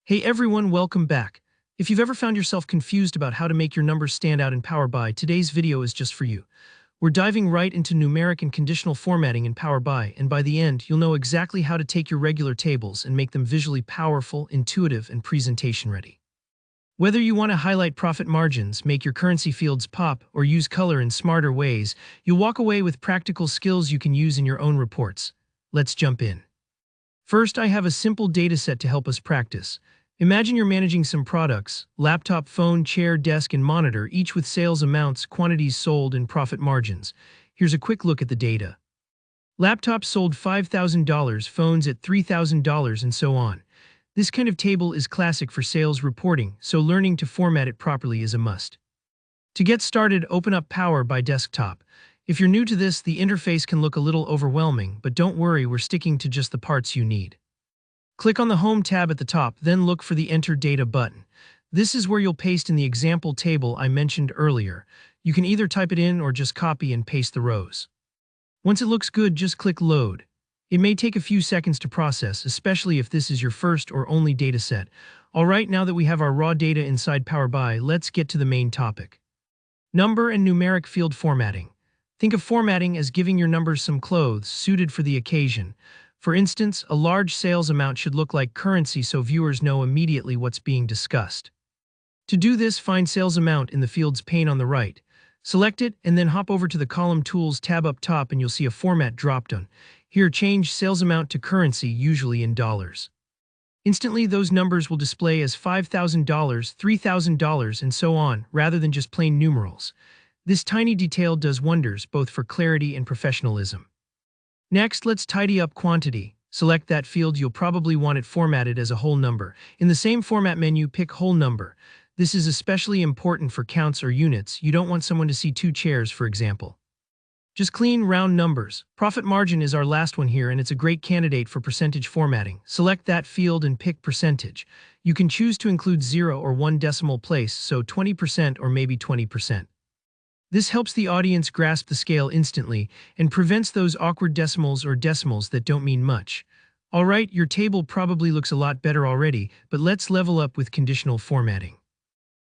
Hey everyone, welcome back. If you've ever found yourself confused about how to make your numbers stand out in Power BI, today's video is just for you. We're diving right into numeric and conditional formatting in Power BI, and by the end, you'll know exactly how to take your regular tables and make them visually powerful, intuitive, and presentation ready. Whether you want to highlight profit margins, make your currency fields pop, or use color in smarter ways, you'll walk away with practical skills you can use in your own reports. Let's jump in. First, I have a simple dataset to help us practice. Imagine you're managing some products: laptop, phone, chair, desk, and monitor, each with sales amounts, quantities sold, and profit margins. Here's a quick look at the data. Laptops sold $5,000, phones at $3,000, and so on. This kind of table is classic for sales reporting, so learning to format it properly is a must. To get started, open up Power BI Desktop. If you're new to this, the interface can look a little overwhelming, but don't worry, we're sticking to just the parts you need. Click on the Home tab at the top, then look for the Enter Data button. This is where you'll paste in the example table I mentioned earlier. You can either type it in or just copy and paste the rows. Once it looks good, just click Load. It may take a few seconds to process, especially if this is your first or only dataset. Alright, now that we have our raw data inside Power BI, let's get to the main topic. Number and numeric field formatting. Think of formatting as giving your numbers some clothes suited for the occasion. For instance, a large sales amount should look like currency so viewers know immediately what's being discussed. To do this, find Sales Amount in the Fields pane on the right. Select it, and then hop over to the Column Tools tab up top and you'll see a Format dropdown. Here, change Sales Amount to currency, usually in dollars. Instantly, those numbers will display as $5,000, $3,000, and so on, rather than just plain numerals. This tiny detail does wonders, both for clarity and professionalism. Next, let's tidy up quantity. Select that field. You'll probably want it formatted as a whole number. In the same format menu, pick Whole Number. This is especially important for counts or units. You don't want someone to see 2 chairs, for example. Just clean, round numbers. Profit margin is our last one here, and it's a great candidate for percentage formatting. Select that field and pick percentage. You can choose to include 0 or 1 decimal place, so 20% or maybe 20%. This helps the audience grasp the scale instantly and prevents those awkward decimals or decimals that don't mean much. Alright, your table probably looks a lot better already, but let's level up with conditional formatting.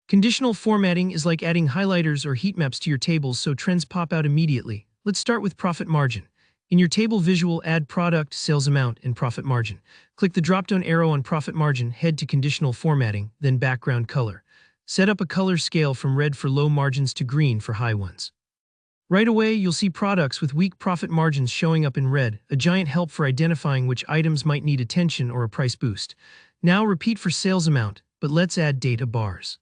Conditional formatting is like adding highlighters or heat maps to your tables so trends pop out immediately. Let's start with profit margin. In your table visual, add product, sales amount, and profit margin. Click the drop-down arrow on profit margin, head to conditional formatting, then background color. Set up a color scale from red for low margins to green for high ones. Right away, you'll see products with weak profit margins showing up in red, a giant help for identifying which items might need attention or a price boost. Now repeat for sales amount, but let's add data bars.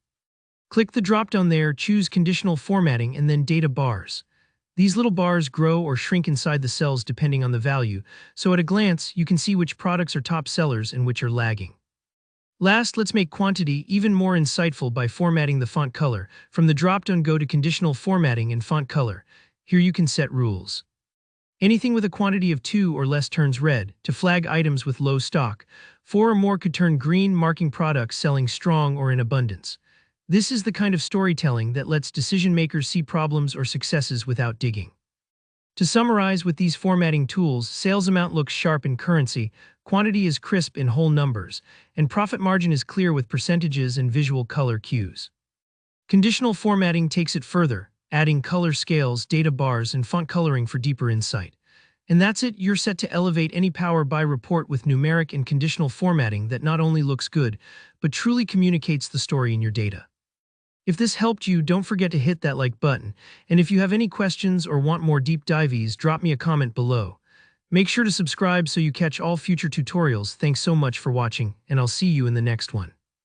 Click the drop-down there, choose conditional formatting, and then data bars. These little bars grow or shrink inside the cells depending on the value, so at a glance, you can see which products are top sellers and which are lagging. Last, let's make quantity even more insightful by formatting the font color. From the drop-down, go to Conditional Formatting and Font Color. Here you can set rules. Anything with a quantity of 2 or less turns red, to flag items with low stock. 4 or more could turn green, marking products selling strong or in abundance. This is the kind of storytelling that lets decision-makers see problems or successes without digging. To summarize, with these formatting tools, sales amount looks sharp in currency, quantity is crisp in whole numbers, and profit margin is clear with percentages and visual color cues. Conditional formatting takes it further, adding color scales, data bars, and font coloring for deeper insight. And that's it, you're set to elevate any Power BI report with numeric and conditional formatting that not only looks good, but truly communicates the story in your data. If this helped you, don't forget to hit that like button, and if you have any questions or want more deep dives, drop me a comment below. Make sure to subscribe so you catch all future tutorials. Thanks so much for watching, and I'll see you in the next one.